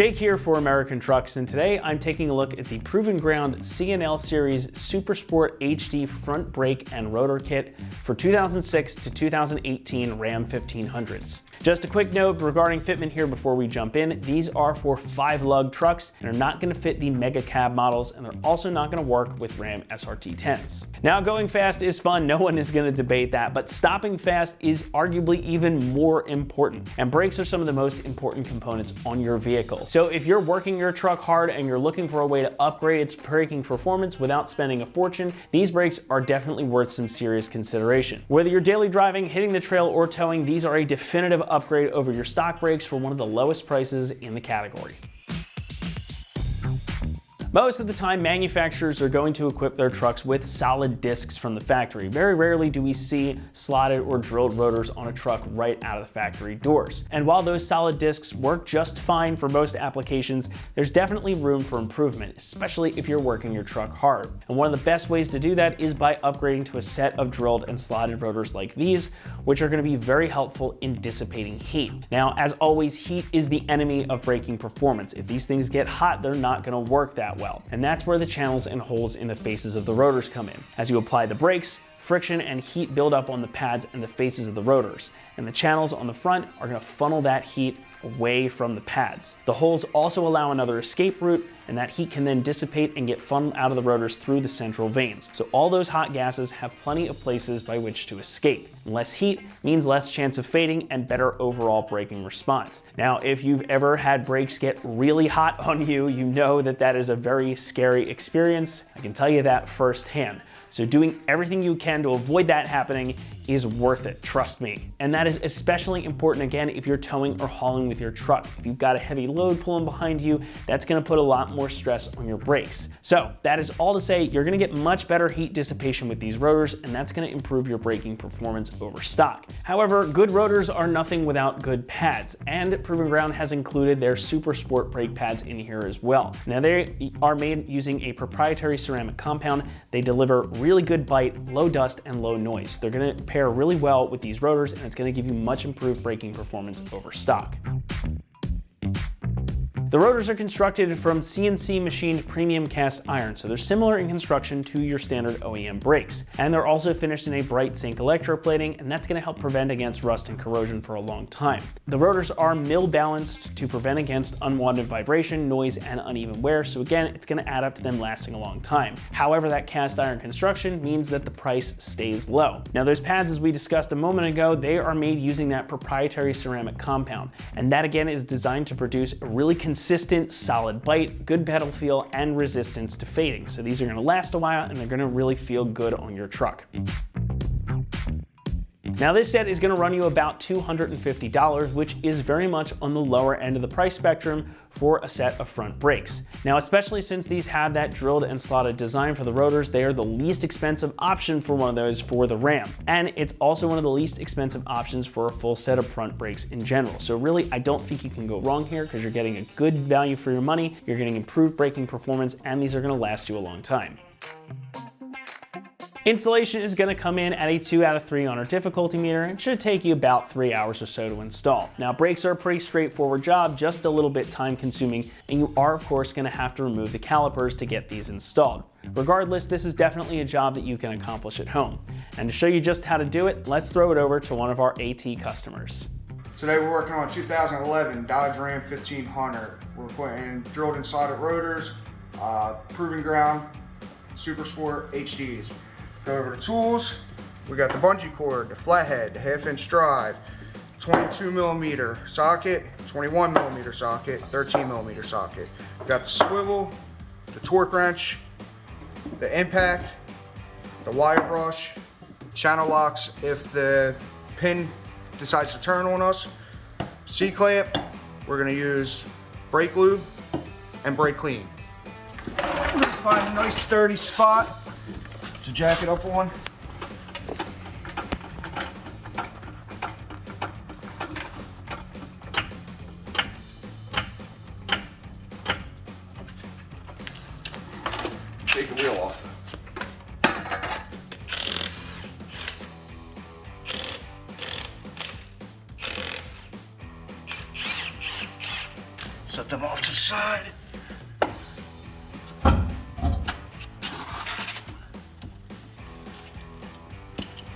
Jake here for American Trucks, and today I'm taking a look at the Proven Ground C&L Series Super Sport HD front brake and rotor kit for 2006 to 2018 Ram 1500s. Just a quick note regarding fitment here before we jump in. These are for 5-lug trucks and are not going to fit the mega cab models, and they're also not going to work with Ram SRT 10s. Now, going fast is fun, no one is going to debate that, but stopping fast is arguably even more important, and brakes are some of the most important components on your vehicle. So if you're working your truck hard and you're looking for a way to upgrade its braking performance without spending a fortune, these brakes are definitely worth some serious consideration. Whether you're daily driving, hitting the trail, or towing, these are a definitive upgrade over your stock brakes for one of the lowest prices in the category. Most of the time, manufacturers are going to equip their trucks with solid discs from the factory. Very rarely do we see slotted or drilled rotors on a truck right out of the factory doors. And while those solid discs work just fine for most applications, there's definitely room for improvement, especially if you're working your truck hard. And one of the best ways to do that is by upgrading to a set of drilled and slotted rotors like these, which are going to be very helpful in dissipating heat. Now, as always, heat is the enemy of braking performance. If these things get hot, they're not going to work that well. And that's where the channels and holes in the faces of the rotors come in. As you apply the brakes, friction and heat build up on the pads and the faces of the rotors, and the channels on the front are going to funnel that heat away from the pads. The holes also allow another escape route, and that heat can then dissipate and get funneled out of the rotors through the central vanes. So all those hot gases have plenty of places by which to escape. And less heat means less chance of fading and better overall braking response. Now, if you've ever had brakes get really hot on you, you know that that is a very scary experience. I can tell you that firsthand. So doing everything you can to avoid that happening is worth it, trust me. And that is especially important, again, if you're towing or hauling with your truck. If you've got a heavy load pulling behind you, that's gonna put a lot more stress on your brakes. So that is all to say, you're gonna get much better heat dissipation with these rotors, and that's gonna improve your braking performance over stock. However, good rotors are nothing without good pads, and Proven Ground has included their Super Sport brake pads in here as well. Now, they are made using a proprietary ceramic compound. They deliver really good bite, low dust, and low noise. They're gonna pair really well with these rotors, and it's gonna give you much improved braking performance over stock. The rotors are constructed from CNC machined premium cast iron, so they're similar in construction to your standard OEM brakes. And they're also finished in a bright zinc electroplating, and that's gonna help prevent against rust and corrosion for a long time. The rotors are mill balanced to prevent against unwanted vibration, noise, and uneven wear, so again, it's gonna add up to them lasting a long time. However, that cast iron construction means that the price stays low. Now, those pads, as we discussed a moment ago, they are made using that proprietary ceramic compound, and that again is designed to produce a really consistent, solid bite, good pedal feel, and resistance to fading. So these are gonna last a while, and they're gonna really feel good on your truck. Now, this set is gonna run you about $250, which is very much on the lower end of the price spectrum for a set of front brakes. Now, especially since these have that drilled and slotted design for the rotors, they are the least expensive option for one of those for the Ram. And it's also one of the least expensive options for a full set of front brakes in general. So really, I don't think you can go wrong here, because you're getting a good value for your money, you're getting improved braking performance, and these are gonna last you a long time. Installation is going to come in at a 2 out of 3 on our difficulty meter. It should take you about 3 hours or so to install. Now, brakes are a pretty straightforward job, just a little bit time consuming, and you are of course going to have to remove the calipers to get these installed. Regardless, this is definitely a job that you can accomplish at home. And to show you just how to do it, let's throw it over to one of our AT customers. Today we're working on a 2011 Dodge Ram 1500. We're putting drilled and slotted rotors, Proven Ground, Super Sport HDs. Go over to tools. We got the bungee cord, the flathead, the 1/2-inch drive, 22mm socket, 21mm socket, 13mm socket. We got the swivel, the torque wrench, the impact, the wire brush, channel locks if the pin decides to turn on us, C-clamp. We're gonna use brake lube and brake clean. Find a nice sturdy spot to jack it up on. Take the wheel off. Set them off to the side.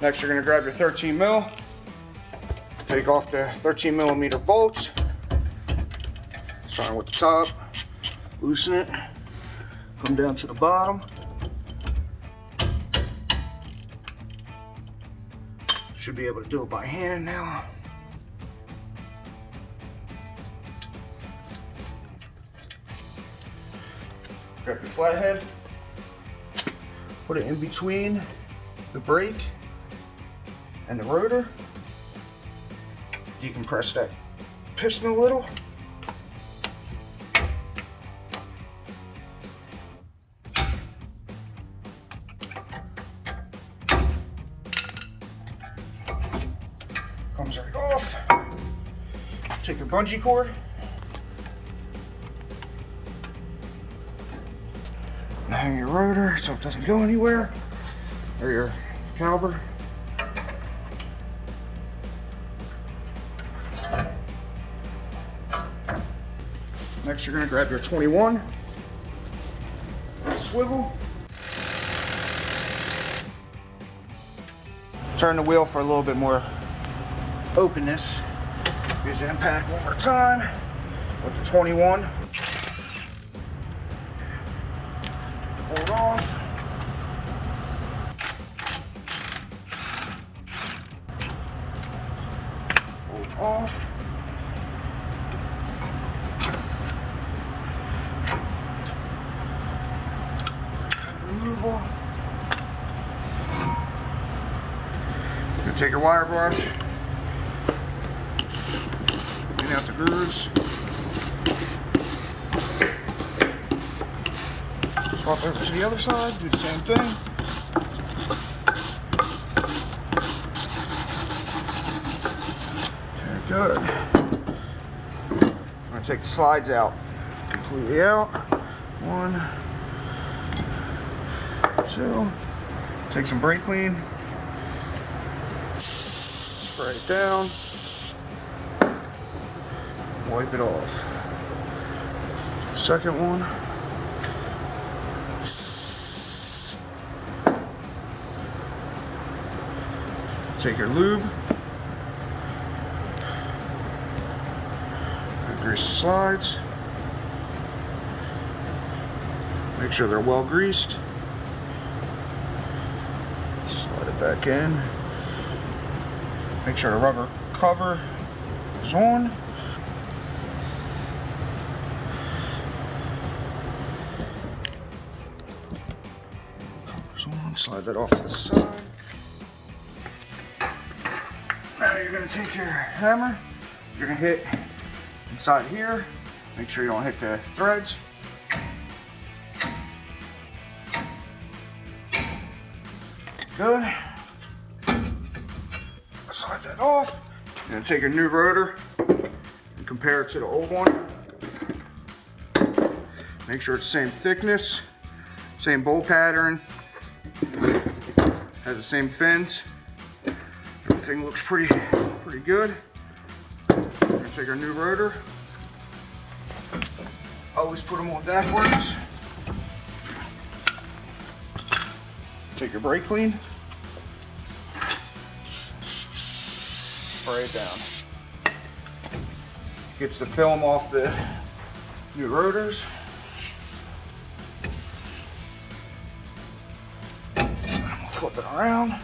Next, you're gonna grab your 13 mil. Take off the 13 millimeter bolts. Starting with the top, loosen it, come down to the bottom. Should be able to do it by hand now. Grab your flathead, put it in between the brake and the rotor. Decompress that piston a little. Comes right off. Take your bungee cord. And hang your rotor so it doesn't go anywhere. Or your caliper. Next, you're going to grab your 21, swivel, turn the wheel for a little bit more openness. Use the impact one more time with the 21. Hold off. Hold off. Removal. You're gonna take your wire brush, clean out the grooves. Swap over to the other side, do the same thing. Okay, good. I'm gonna take the slides out completely out. 1, 2. Take some brake clean. Spray it down. Wipe it off. Second one. Take your lube. Grease the slides. Make sure they're well greased. Slide it back in. Make sure the rubber cover is on. Cover's on. Slide that off to the side. Now you're going to take your hammer. You're going to hit inside here. Make sure you don't hit the threads. Good. Slide that off. You're going to take your new rotor and compare it to the old one. Make sure it's the same thickness, same bowl pattern, has the same fins. Everything looks pretty good. We're going to take our new rotor. Always put them on backwards. Take your brake clean. Spray it down. Gets the film off the new rotors. We'll flip it around.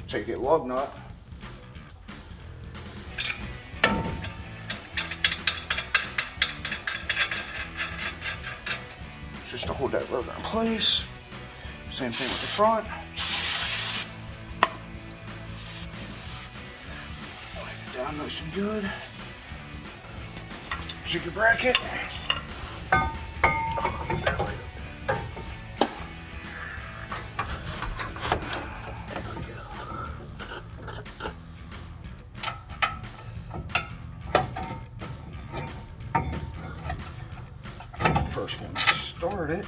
Take your lug nut. Just to hold that rotor in place. Same thing with the front. Wipe it down nice and good. Take your bracket. First one, start it.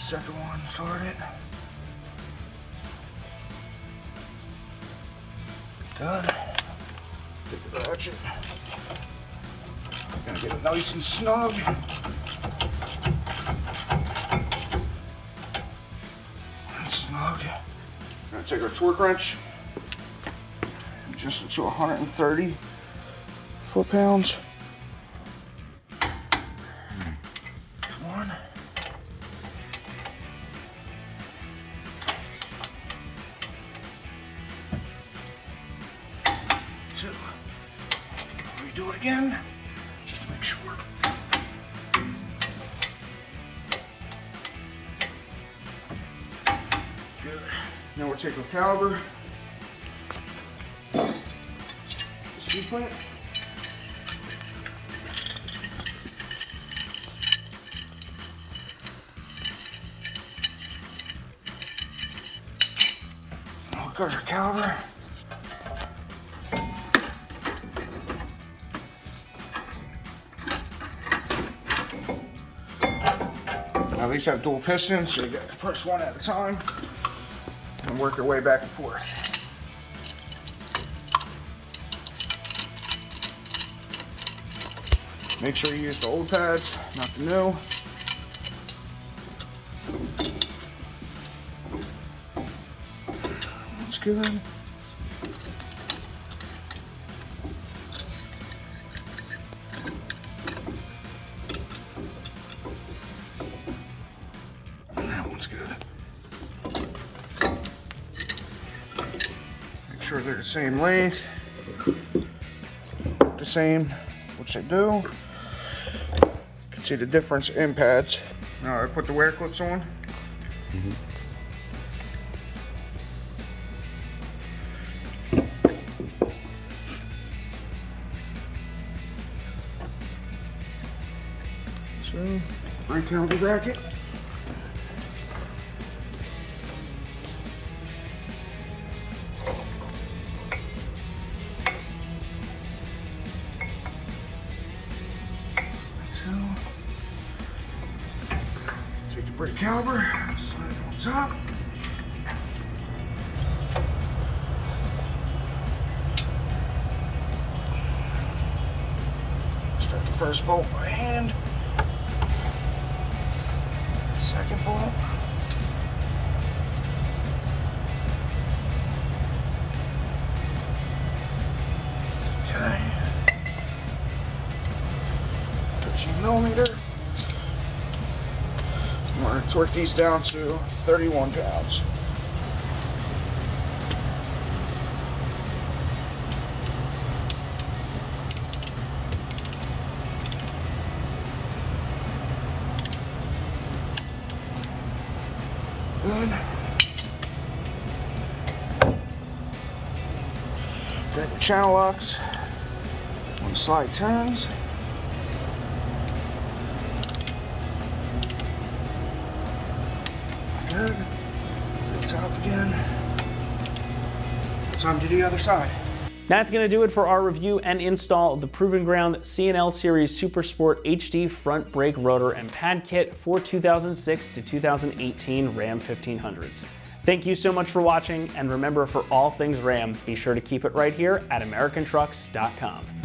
Second one started. Good. Take the ratchet. Gonna get it nice and snug. And snug. Gonna take our torque wrench. Adjust it to 130 foot-pounds. One. Two. Redo it again, just to make sure. Good. Now we'll take our caliber. Plant. Look at our caliber. Now these have dual pistons, so you got to press one at a time and work your way back and forth. Make sure you use the old pads, not the new. That's good. That one's good. Make sure they're the same length. The same, which they do. See the difference in pads. Now I put the wear clips on. So, brake caliper bracket. Take the brake caliper, slide it on top. Start the first bolt by hand. Second bolt. Okay. 13mm. I'm going to torque these down to 31 pounds. Good. Grab your channel locks when the slide turns. Good. Top again. Time to do the other side. That's going to do it for our review and install of the Proven Ground C&L Series Super Sport HD front brake rotor and pad kit for 2006 to 2018 Ram 1500s. Thank you so much for watching, and remember, for all things Ram, be sure to keep it right here at AmericanTrucks.com.